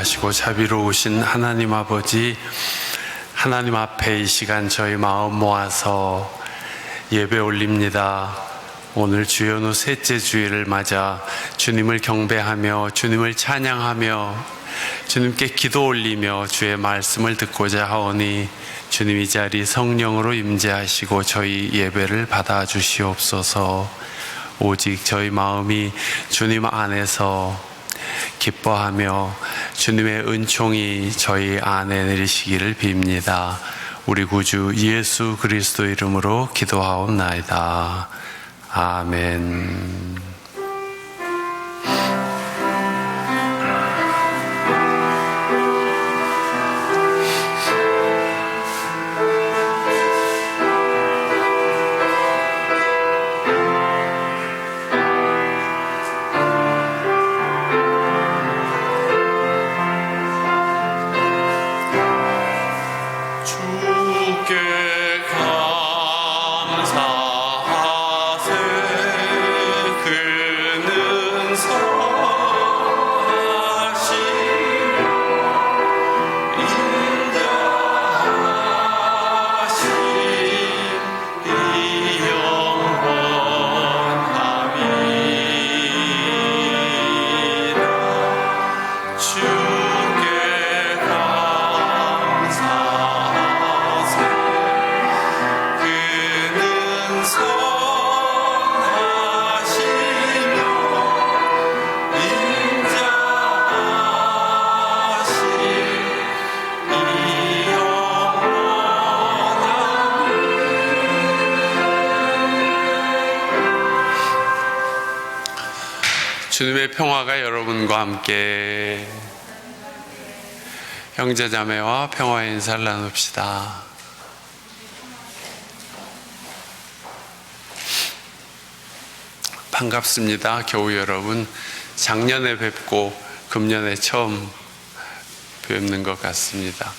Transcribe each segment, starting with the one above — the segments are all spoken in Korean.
신실하시고 자비로우신 하나님 아버지, 하나님 앞에 이 시간 저희 마음 모아서 예배 올립니다. 오늘 주연후 셋째 주일을 맞아 주님을 경배하며 주님을 찬양하며 주님께 기도 올리며 주의 말씀을 듣고자 하오니 주님 이 자리 성령으로 임재하시고 저희 예배를 받아 주시옵소서. 오직 저희 마음이 주님 안에서 기뻐하며 주님의 은총이 저희 안에 내리시기를 빕니다. 우리 구주 예수 그리스도 이름으로 기도하옵나이다. 아멘. 주님의 평화가 여러분과 함께. 형제자매와 평화의 인사를 나눕시다. 반갑습니다. 교우 여러분, 작년에 뵙고 금년에 처음 뵙는 것 같습니다.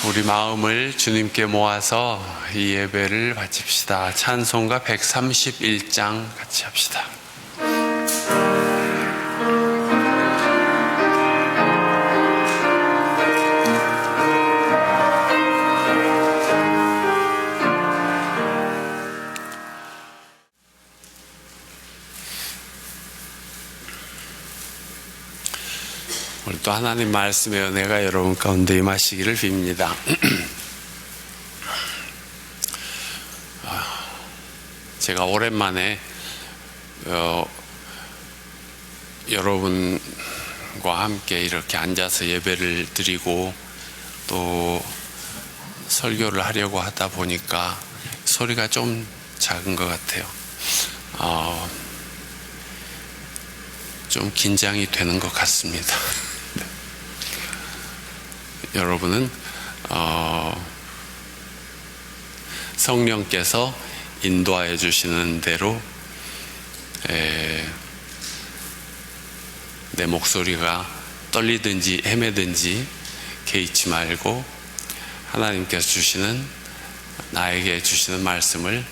우리 마음을 주님께 모아서 이 예배를 바칩시다. 찬송가 131장 같이 합시다. 오늘 또 하나님 말씀의 은혜가 여러분 가운데 임하시기를 빕니다. 제가 오랜만에 여러분과 함께 이렇게 앉아서 예배를 드리고 또 설교를 하려고 하다 보니까 소리가 좀 작은 것 같아요. 좀 긴장이 되는 것 같습니다. 여러분은 성령께서 인도하여 주시는 대로 내 목소리가 떨리든지 헤매든지 개의치 말고 하나님께서 주시는, 나에게 주시는 말씀을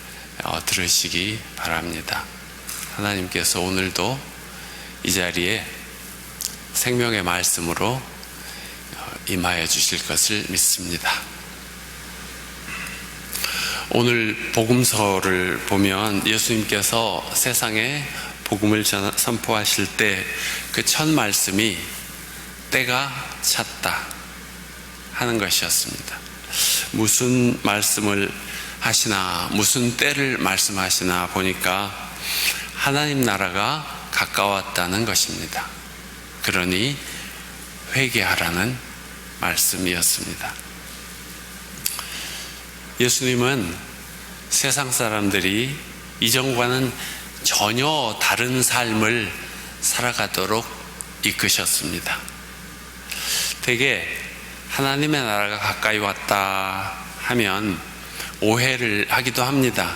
들으시기 바랍니다. 하나님께서 오늘도 이 자리에 생명의 말씀으로 임하여 주실 것을 믿습니다. 오늘 복음서를 보면 예수님께서 세상에 복음을 선포하실 때 그 첫 말씀이 때가 찼다 하는 것이었습니다. 무슨 말씀을 하시나, 무슨 때를 말씀하시나 보니까 하나님 나라가 가까웠다는 것입니다. 그러니 회개하라는 말씀이었습니다. 예수님은 세상 사람들이 이전과는 전혀 다른 삶을 살아가도록 이끄셨습니다. 대개 하나님의 나라가 가까이 왔다 하면 오해를 하기도 합니다.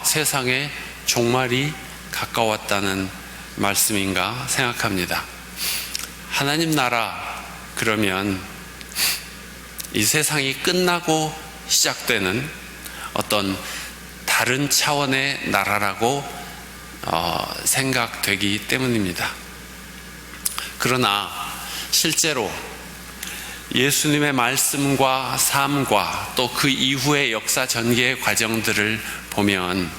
세상에 종말이 가까웠다는 말씀인가 생각합니다. 하나님 나라 그러면 이 세상이 끝나고 시작되는 어떤 다른 차원의 나라라고 생각되기 때문입니다. 그러나 실제로 예수님의 말씀과 삶과 또 그 이후의 역사 전개의 과정들을 보면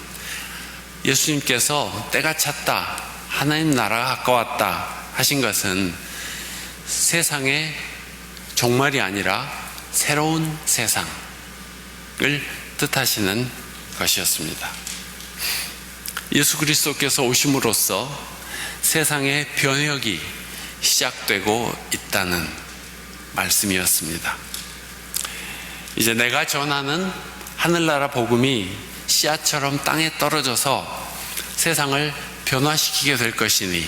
예수님께서 때가 찼다, 하나님 나라가 가까웠다 하신 것은 세상의 종말이 아니라 새로운 세상을 뜻하시는 것이었습니다. 예수 그리스도께서 오심으로써 세상의 변혁이 시작되고 있다는 말씀이었습니다. 이제 내가 전하는 하늘나라 복음이 씨앗처럼 땅에 떨어져서 세상을 변화시키게 될 것이니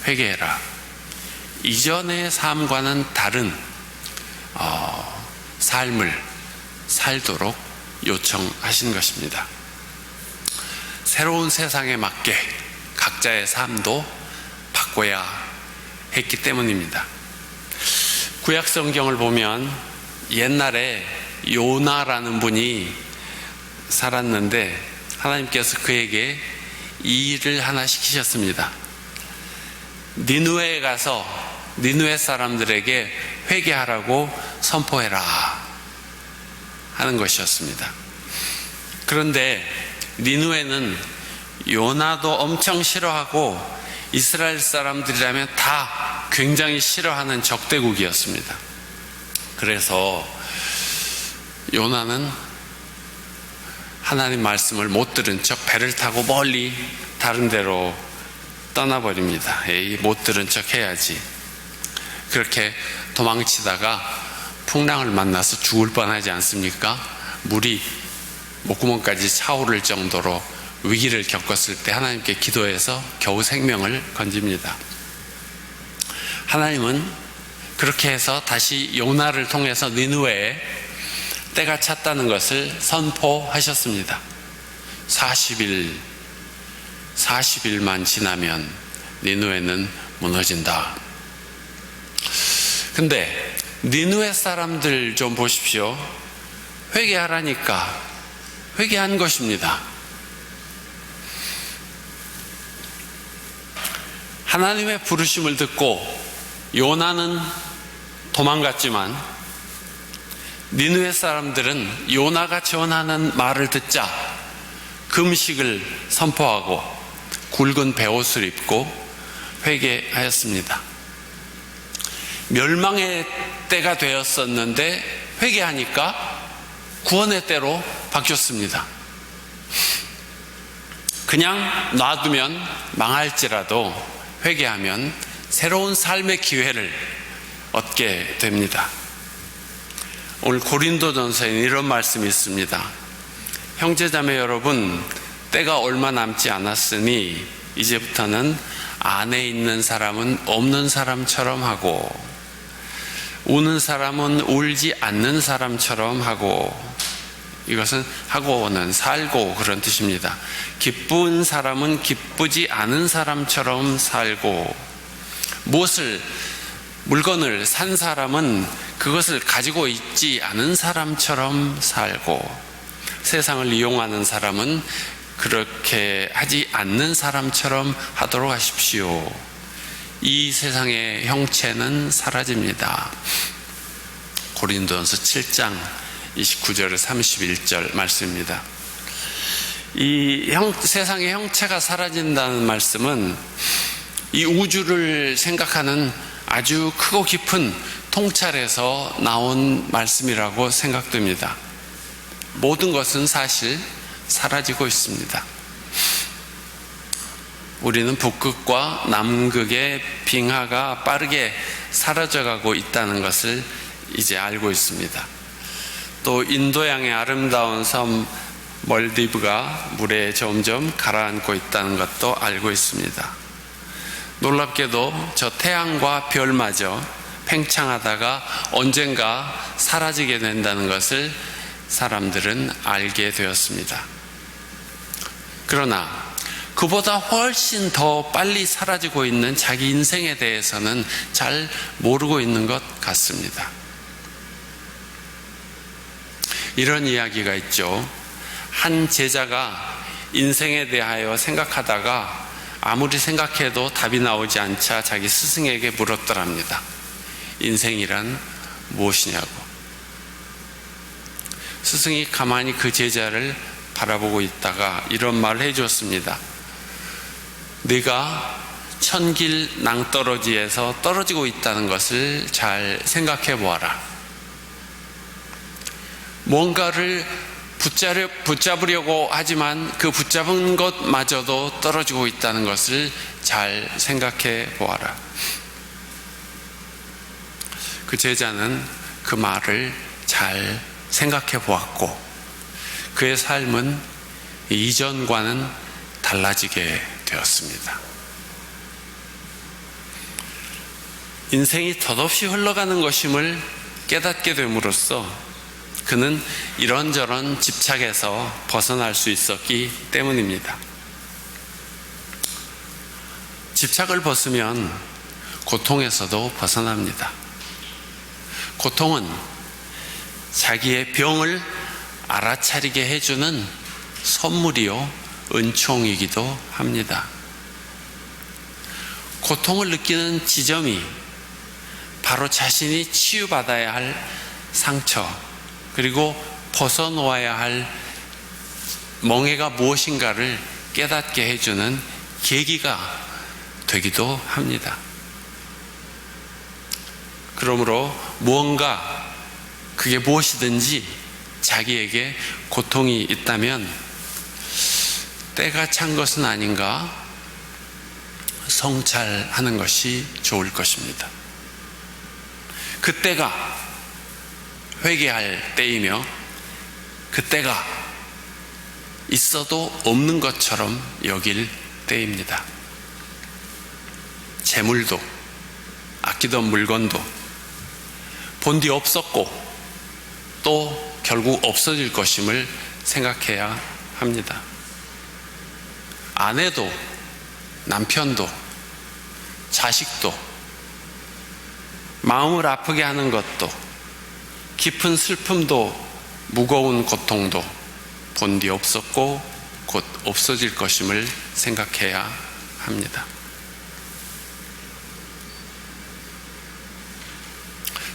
회개해라. 이전의 삶과는 다른 삶을 살도록 요청하신 것입니다. 새로운 세상에 맞게 각자의 삶도 바꿔야 했기 때문입니다. 구약 성경을 보면 옛날에 요나라는 분이 살았는데 하나님께서 그에게 이 일을 하나 시키셨습니다. 니느웨에 가서 니느웨 사람들에게 회개하라고 선포해라 하는 것이었습니다. 그런데 니느웨는 요나도 엄청 싫어하고 이스라엘 사람들이라면 다 굉장히 싫어하는 적대국이었습니다. 그래서 요나는 하나님 말씀을 못 들은 척 배를 타고 멀리 다른 데로 떠나버립니다. 에이, 못 들은 척 해야지. 그렇게 도망치다가 풍랑을 만나서 죽을 뻔하지 않습니까? 물이 목구멍까지 차오를 정도로 위기를 겪었을 때 하나님께 기도해서 겨우 생명을 건집니다. 하나님은 그렇게 해서 다시 요나를 통해서 니느웨에 때가 찼다는 것을 선포하셨습니다. 40일만 지나면 니느웨는 무너진다. 근데 니느웨 사람들 좀 보십시오. 회개하라니까 회개한 것입니다. 하나님의 부르심을 듣고 요나는 도망갔지만 니느웨 사람들은 요나가 전하는 말을 듣자 금식을 선포하고 굵은 베옷을 입고 회개하였습니다. 멸망의 때가 되었었는데 회개하니까 구원의 때로 바뀌었습니다. 그냥 놔두면 망할지라도 회개하면 새로운 삶의 기회를 얻게 됩니다. 오늘 고린도전서에 이런 말씀이 있습니다. 형제자매 여러분, 때가 얼마 남지 않았으니 이제부터는 안에 있는 사람은 없는 사람처럼 하고 우는 사람은 울지 않는 사람처럼 하고, 이것은 하고는 살고 그런 뜻입니다. 기쁜 사람은 기쁘지 않은 사람처럼 살고, 물건을 산 사람은 그것을 가지고 있지 않은 사람처럼 살고, 세상을 이용하는 사람은 그렇게 하지 않는 사람처럼 하도록 하십시오. 이 세상의 형체는 사라집니다. 고린도전서 7장 29절에 31절 말씀입니다. 이 세상의 형체가 사라진다는 말씀은 이 우주를 생각하는 아주 크고 깊은 통찰에서 나온 말씀이라고 생각됩니다. 모든 것은 사실 사라지고 있습니다. 우리는 북극과 남극의 빙하가 빠르게 사라져가고 있다는 것을 이제 알고 있습니다. 또 인도양의 아름다운 섬 몰디브가 물에 점점 가라앉고 있다는 것도 알고 있습니다. 놀랍게도 저 태양과 별마저 팽창하다가 언젠가 사라지게 된다는 것을 사람들은 알게 되었습니다. 그러나 그보다 훨씬 더 빨리 사라지고 있는 자기 인생에 대해서는 잘 모르고 있는 것 같습니다. 이런 이야기가 있죠. 한 제자가 인생에 대하여 생각하다가 아무리 생각해도 답이 나오지 않자 자기 스승에게 물었더랍니다. 인생이란 무엇이냐고. 스승이 가만히 그 제자를 바라보고 있다가 이런 말을 해주었습니다. 네가 천길 낭떠러지에서 떨어지고 있다는 것을 잘 생각해 보아라. 뭔가를 붙잡으려고 하지만 그 붙잡은 것마저도 떨어지고 있다는 것을 잘 생각해 보아라. 그 제자는 그 말을 잘 생각해 보았고 그의 삶은 이전과는 달라지게 되었습니다. 인생이 덧없이 흘러가는 것임을 깨닫게 됨으로써 그는 이런저런 집착에서 벗어날 수 있었기 때문입니다. 집착을 벗으면 고통에서도 벗어납니다. 고통은 자기의 병을 알아차리게 해주는 선물이요 은총이기도 합니다. 고통을 느끼는 지점이 바로 자신이 치유받아야 할 상처, 그리고 벗어놓아야 할 멍해가 무엇인가를 깨닫게 해주는 계기가 되기도 합니다. 그러므로 무언가 그게 무엇이든지 자기에게 고통이 있다면 때가 찬 것은 아닌가 성찰하는 것이 좋을 것입니다. 그때가 회개할 때이며 그때가 있어도 없는 것처럼 여길 때입니다. 재물도 아끼던 물건도 본디 없었고 또 결국 없어질 것임을 생각해야 합니다. 아내도 남편도 자식도 마음을 아프게 하는 것도 깊은 슬픔도 무거운 고통도 본디 없었고 곧 없어질 것임을 생각해야 합니다.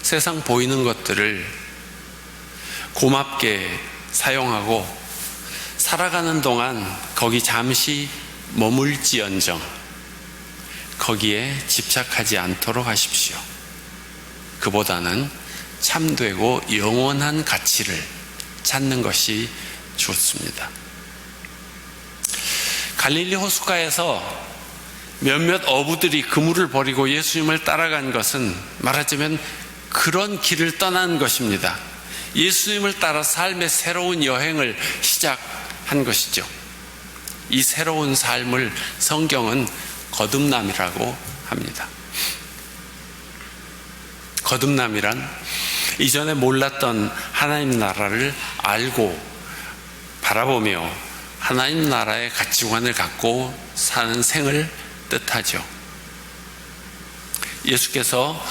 세상 보이는 것들을 고맙게 사용하고 살아가는 동안 거기 잠시 머물지언정 거기에 집착하지 않도록 하십시오. 그보다는 참되고 영원한 가치를 찾는 것이 좋습니다. 갈릴리 호숫가에서 몇몇 어부들이 그물을 버리고 예수님을 따라간 것은 말하자면 그런 길을 떠난 것입니다. 예수님을 따라 삶의 새로운 여행을 시작한 것이죠. 이 새로운 삶을 성경은 거듭남이라고 합니다. 거듭남이란 이전에 몰랐던 하나님 나라를 알고 바라보며 하나님 나라의 가치관을 갖고 사는 생을 뜻하죠. 예수께서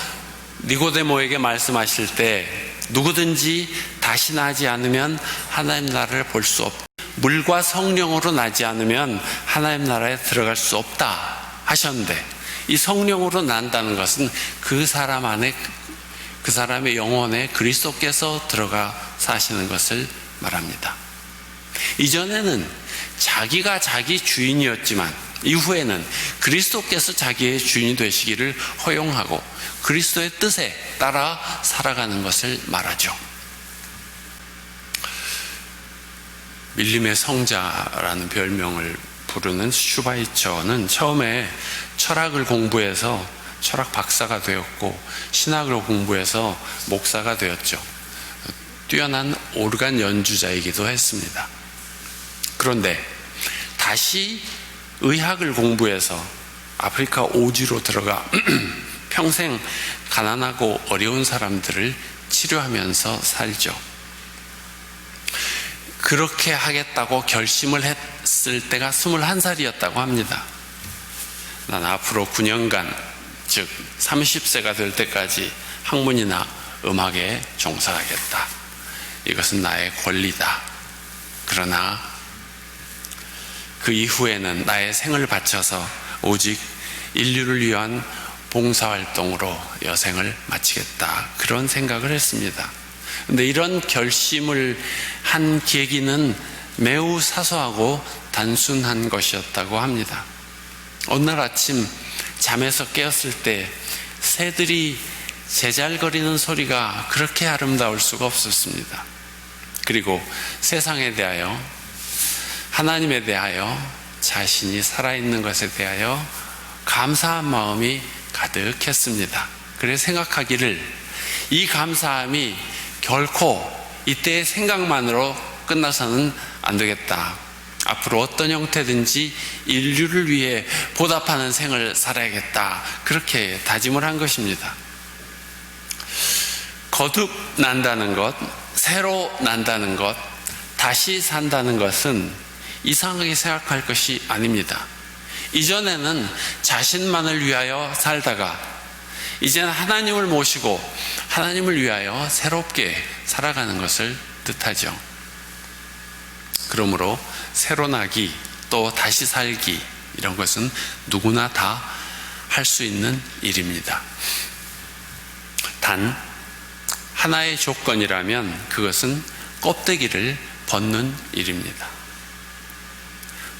니고데모에게 말씀하실 때 누구든지 다시 나지 않으면 하나님 나라를 볼 수 없다. 물과 성령으로 나지 않으면 하나님 나라에 들어갈 수 없다 하셨는데 이 성령으로 난다는 것은 그 사람 안에 그 사람의 영혼에 그리스도께서 들어가 사시는 것을 말합니다. 이전에는 자기가 자기 주인이었지만 이후에는 그리스도께서 자기의 주인이 되시기를 허용하고 그리스도의 뜻에 따라 살아가는 것을 말하죠. 밀림의 성자라는 별명을 부르는 슈바이처는 처음에 철학을 공부해서 철학 박사가 되었고 신학을 공부해서 목사가 되었죠. 뛰어난 오르간 연주자이기도 했습니다. 그런데 다시 의학을 공부해서 아프리카 오지로 들어가 평생 가난하고 어려운 사람들을 치료하면서 살죠. 그렇게 하겠다고 결심을 했을 때가 21살이었다고 합니다. 난 앞으로 9년간 즉 30세가 될 때까지 학문이나 음악에 종사하겠다. 이것은 나의 권리다. 그러나 그 이후에는 나의 생을 바쳐서 오직 인류를 위한 봉사활동으로 여생을 마치겠다, 그런 생각을 했습니다. 근데 이런 결심을 한 계기는 매우 사소하고 단순한 것이었다고 합니다. 어느 날 아침 잠에서 깨었을 때 새들이 제잘거리는 소리가 그렇게 아름다울 수가 없었습니다. 그리고 세상에 대하여, 하나님에 대하여, 자신이 살아있는 것에 대하여 감사한 마음이 가득했습니다. 그래서 생각하기를, 이 감사함이 결코 이때의 생각만으로 끝나서는 안 되겠다. 앞으로 어떤 형태든지 인류를 위해 보답하는 생을 살아야겠다, 그렇게 다짐을 한 것입니다. 거듭난다는 것, 새로 난다는 것, 다시 산다는 것은 이상하게 생각할 것이 아닙니다. 이전에는 자신만을 위하여 살다가 이제는 하나님을 모시고 하나님을 위하여 새롭게 살아가는 것을 뜻하죠. 그러므로 새로 나기, 또 다시 살기, 이런 것은 누구나 다 할 수 있는 일입니다. 단 하나의 조건이라면 그것은 껍데기를 벗는 일입니다.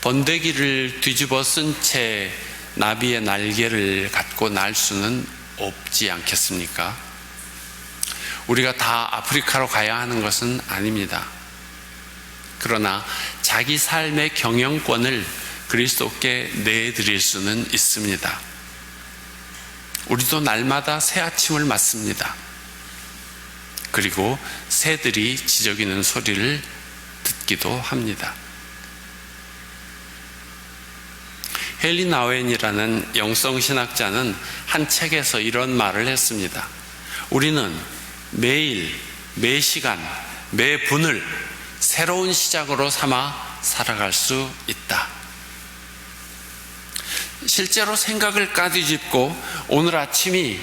번데기를 뒤집어 쓴 채 나비의 날개를 갖고 날 수는 없지 않겠습니까? 우리가 다 아프리카로 가야 하는 것은 아닙니다. 그러나 자기 삶의 경영권을 그리스도께 내드릴 수는 있습니다. 우리도 날마다 새 아침을 맞습니다. 그리고 새들이 지저귀는 소리를 듣기도 합니다. 헨리 나웬이라는 영성신학자는 한 책에서 이런 말을 했습니다. 우리는 매일, 매 시간, 매 분을 새로운 시작으로 삼아 살아갈 수 있다. 실제로 생각을 까뒤집고 오늘 아침이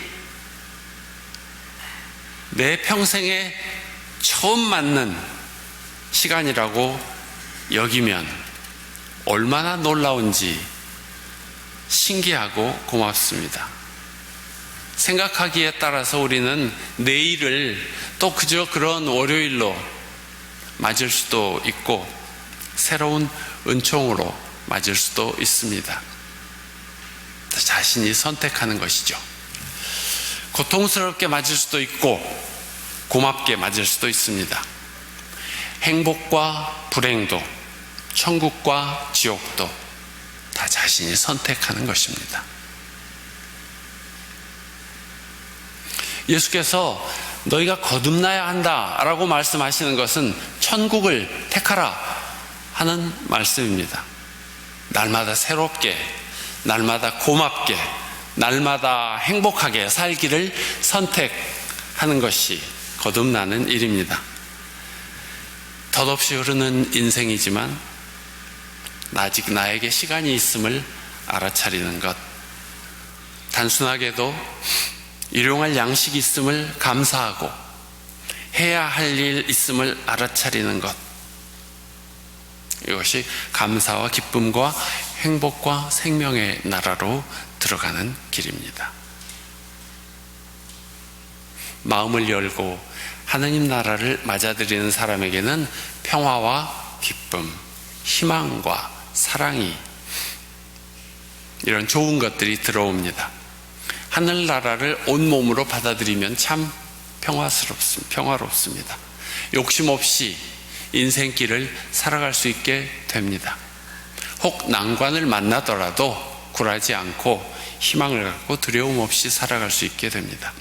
내 평생에 처음 맞는 시간이라고 여기면 얼마나 놀라운지 신기하고 고맙습니다. 생각하기에 따라서 우리는 내일을 또 그저 그런 월요일로 맞을 수도 있고 새로운 은총으로 맞을 수도 있습니다. 자신이 선택하는 것이죠. 고통스럽게 맞을 수도 있고 고맙게 맞을 수도 있습니다. 행복과 불행도, 천국과 지옥도 다 자신이 선택하는 것입니다. 예수께서 너희가 거듭나야 한다라고 말씀하시는 것은 천국을 택하라 하는 말씀입니다. 날마다 새롭게, 날마다 고맙게, 날마다 행복하게 살기를 선택하는 것이 거듭나는 일입니다. 덧없이 흐르는 인생이지만 아직 나에게 시간이 있음을 알아차리는 것, 단순하게도 일용할 양식이 있음을 감사하고 해야 할 일 있음을 알아차리는 것, 이것이 감사와 기쁨과 행복과 생명의 나라로 들어가는 길입니다. 마음을 열고 하느님 나라를 맞아들이는 사람에게는 평화와 기쁨, 희망과 사랑이, 이런 좋은 것들이 들어옵니다. 하늘나라를 온몸으로 받아들이면 참 평화롭습니다. 욕심 없이 인생길을 살아갈 수 있게 됩니다. 혹 난관을 만나더라도 굴하지 않고 희망을 갖고 두려움 없이 살아갈 수 있게 됩니다.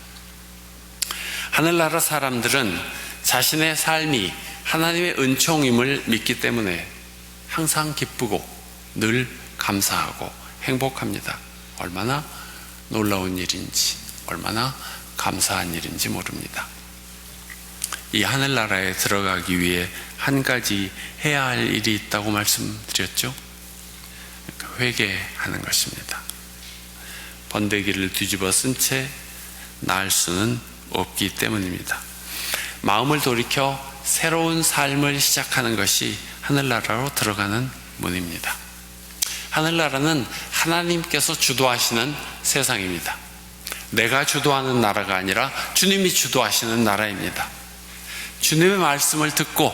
하늘나라 사람들은 자신의 삶이 하나님의 은총임을 믿기 때문에 항상 기쁘고 늘 감사하고 행복합니다. 얼마나 놀라운 일인지, 얼마나 감사한 일인지 모릅니다. 이 하늘나라에 들어가기 위해 한 가지 해야 할 일이 있다고 말씀드렸죠. 회개하는 것입니다. 번데기를 뒤집어 쓴 채 나을 수는 없기 때문입니다. 마음을 돌이켜 새로운 삶을 시작하는 것이 하늘나라로 들어가는 문입니다. 하늘나라는 하나님께서 주도하시는 세상입니다. 내가 주도하는 나라가 아니라 주님이 주도하시는 나라입니다. 주님의 말씀을 듣고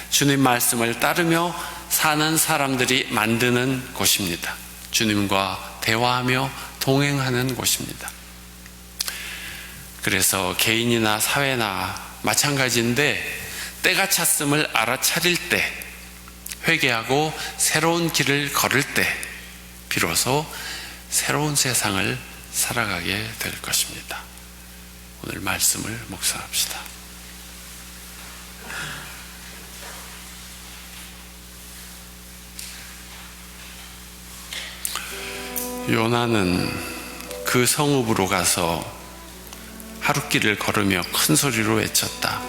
주님 말씀을 따르며 사는 사람들이 만드는 곳입니다. 주님과 대화하며 동행하는 곳입니다. 그래서 개인이나 사회나 마찬가지인데 때가 찼음을 알아차릴 때, 회개하고 새로운 길을 걸을 때 비로소 새로운 세상을 살아가게 될 것입니다. 오늘 말씀을 묵상합시다. 요나는 그 성읍으로 가서 하룻길을 걸으며 큰 소리로 외쳤다.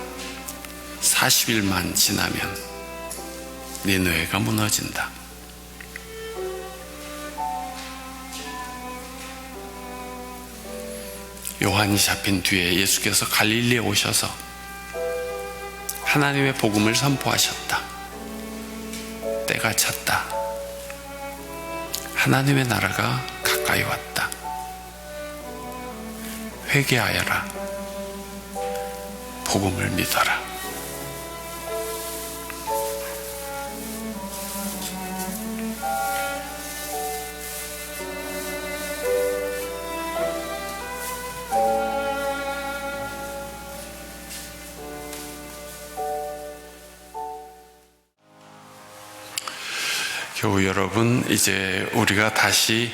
40일만 지나면 니느웨가 무너진다. 요한이 잡힌 뒤에 예수께서 갈릴리에 오셔서 하나님의 복음을 선포하셨다. 때가 찼다. 하나님의 나라가 가까이 왔다. 회개하여라. 복음을 믿어라. 교우 여러분, 이제 우리가 다시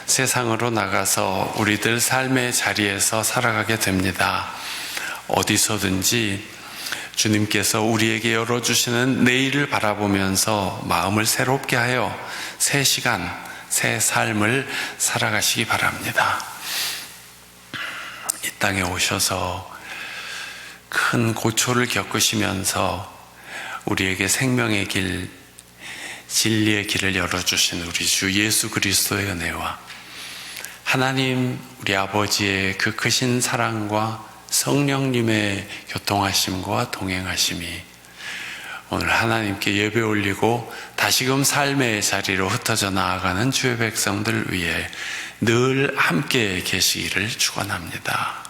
세상으로 나가서 우리들 삶의 자리에서 살아가게 됩니다. 어디서든지 주님께서 우리에게 열어주시는 내일을 바라보면서 마음을 새롭게 하여 새 시간, 새 삶을 살아가시기 바랍니다. 이 땅에 오셔서 큰 고초를 겪으시면서 우리에게 생명의 길, 진리의 길을 열어주신 우리 주 예수 그리스도의 은혜와 하나님 우리 아버지의 그 크신 사랑과 성령님의 교통하심과 동행하심이 오늘 하나님께 예배 올리고 다시금 삶의 자리로 흩어져 나아가는 주의 백성들 위해 늘 함께 계시기를 축원합니다.